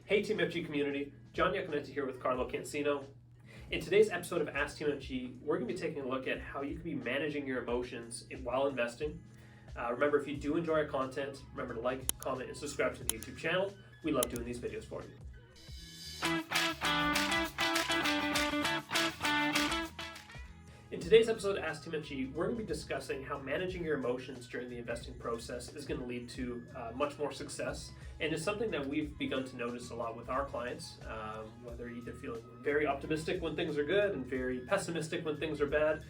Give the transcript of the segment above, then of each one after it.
Hey Team FG community, John Yonge here with Carlo Cancino. In today's episode of Ask Team FG, we're going to be taking a look at how you can be managing your emotions while investing. Remember, if you do enjoy our content, remember to like, comment, and subscribe to the YouTube channel. We love doing these videos for you. In today's episode of Ask Team FG, we're going to be discussing how managing your emotions during the investing process is going to lead to much more success. And it's something that we've begun to notice a lot with our clients, whether either feeling very optimistic when things are good and very pessimistic when things are bad.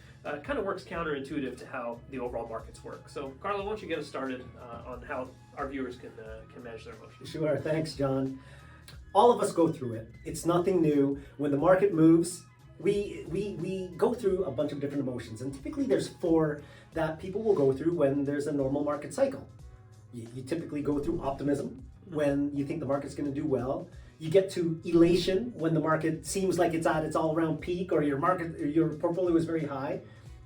Kind of works counterintuitive to how the overall markets work. So, Carlo, why don't you get us started on how our viewers can manage their emotions? Sure, thanks, John. All of us go through it. It's nothing new. When the market moves, we go through a bunch of different emotions, and typically there's four that people will go through when there's a normal market cycle. You typically go through optimism when you think the market's going to do well. You get to elation when the market seems like it's at its all-around peak, or your portfolio is very high.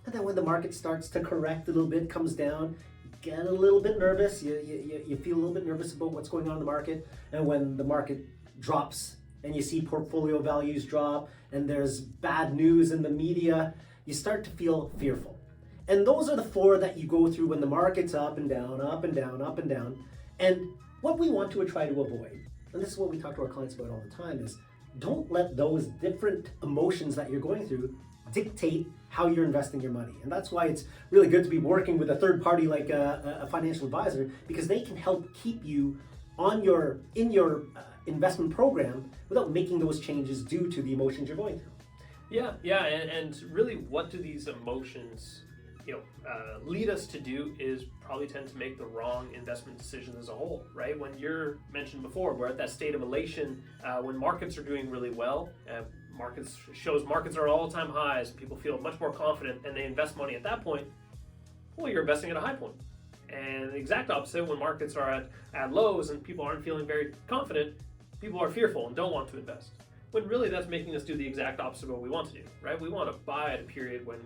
And then when the market starts to correct a little bit, comes down, you get a little bit nervous. You feel a little bit nervous about what's going on in the market. And when the market drops and you see portfolio values drop and there's bad news in the media, you start to feel fearful. And those are the four that you go through when the market's up and down, up and down, up and down. And what we want to try to avoid, and this is what we talk to our clients about all the time, is don't let those different emotions that you're going through dictate how you're investing your money. And that's why it's really good to be working with a third party like a financial advisor, because they can help keep you in your investment program without making those changes due to the emotions you're going through. Yeah, and really, what do these emotions lead us to do is probably tend to make the wrong investment decisions as a whole, right? When you're mentioned before, we're at that state of elation when markets are doing really well. Markets are at all-time highs. People feel much more confident, and they invest money at that point. Well, you're investing at a high point. And the exact opposite, when markets are at lows and people aren't feeling very confident, people are fearful and don't want to invest. When really that's making us do the exact opposite of what we want to do, right? We want to buy at a period when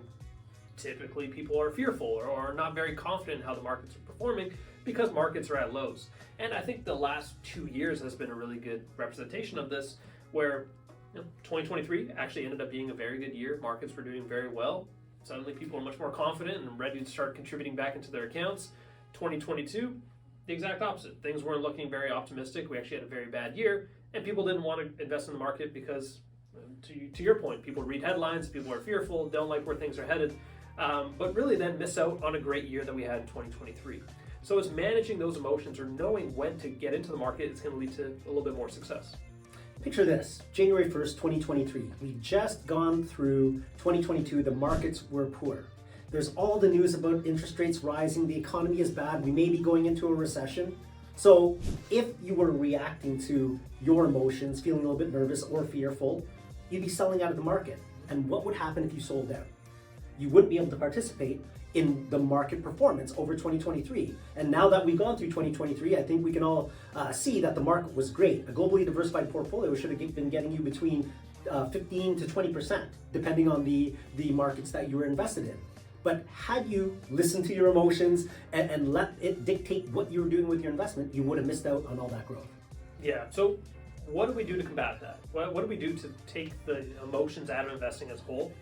typically people are fearful or are not very confident in how the markets are performing because markets are at lows. And I think the last 2 years has been a really good representation of this, where 2023 actually ended up being a very good year. Markets were doing very well. Suddenly people are much more confident and ready to start contributing back into their accounts. 2022, the exact opposite. Things weren't looking very optimistic. We actually had a very bad year, and people didn't want to invest in the market because, to your point, people read headlines, people are fearful, don't like where things are headed, but really then miss out on a great year that we had in 2023. So it's managing those emotions or knowing when to get into the market is going to lead to a little bit more success. Picture this, January 1st, 2023. We've just gone through 2022. The markets were poor. There's all the news about interest rates rising. The economy is bad. We may be going into a recession. So if you were reacting to your emotions, feeling a little bit nervous or fearful, you'd be selling out of the market. And what would happen if you sold out? You wouldn't be able to participate in the market performance over 2023. And now that we've gone through 2023, I think we can all see that the market was great. A globally diversified portfolio should have been getting you between 15 to 20%, depending on the markets that you were invested in. But had you listened to your emotions and let it dictate what you were doing with your investment, you would have missed out on all that growth. Yeah, so what do we do to combat that? What do we do to take the emotions out of investing as a whole?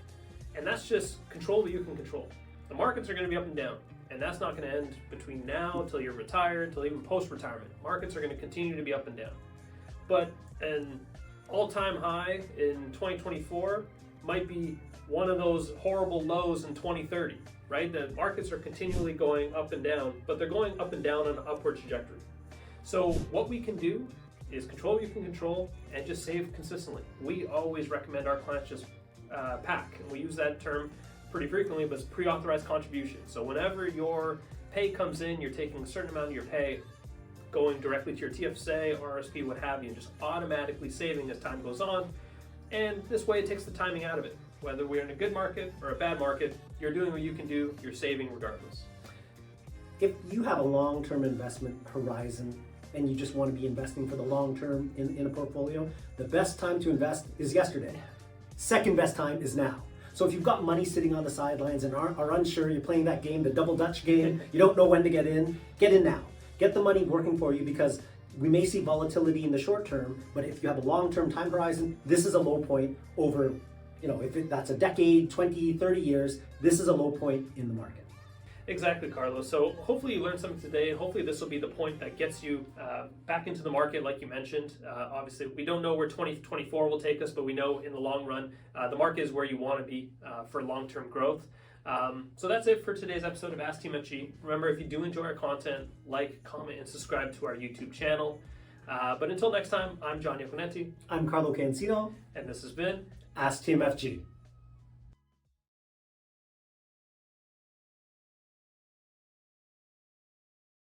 And that's just control what you can control. The markets are going to be up and down, and that's not going to end between now until you're retired, until even post-retirement. Markets are going to continue to be up and down. But an all-time high in 2024 might be one of those horrible lows in 2030, right? The markets are continually going up and down, but they're going up and down on an upward trajectory. So what we can do is control what you can control and just save consistently. We always recommend our clients just pack, and we use that term pretty frequently, but it's pre-authorized contribution. So whenever your pay comes in, you're taking a certain amount of your pay, going directly to your TFSA, RSP, what have you, and just automatically saving as time goes on. And this way it takes the timing out of it. Whether we're in a good market or a bad market, you're doing what you can do, you're saving regardless. If you have a long-term investment horizon and you just want to be investing for the long term in a portfolio, the best time to invest is yesterday. Second best time is now. So if you've got money sitting on the sidelines and are unsure, you're playing that game, the double Dutch game, you don't know when to get in now. Get the money working for you, because we may see volatility in the short term, but if you have a long-term time horizon, this is a low point over, if that's a decade, 20, 30 years, this is a low point in the market. Exactly, Carlos. So hopefully you learned something today. Hopefully this will be the point that gets you back into the market, like you mentioned. Obviously, we don't know where 2024 will take us, but we know in the long run, the market is where you want to be for long-term growth. So that's it for today's episode of Ask Team FG. Remember, if you do enjoy our content, like, comment, and subscribe to our YouTube channel. But until next time, I'm John Iaconetti. I'm Carlo Cancino. And this has been Ask Team FG.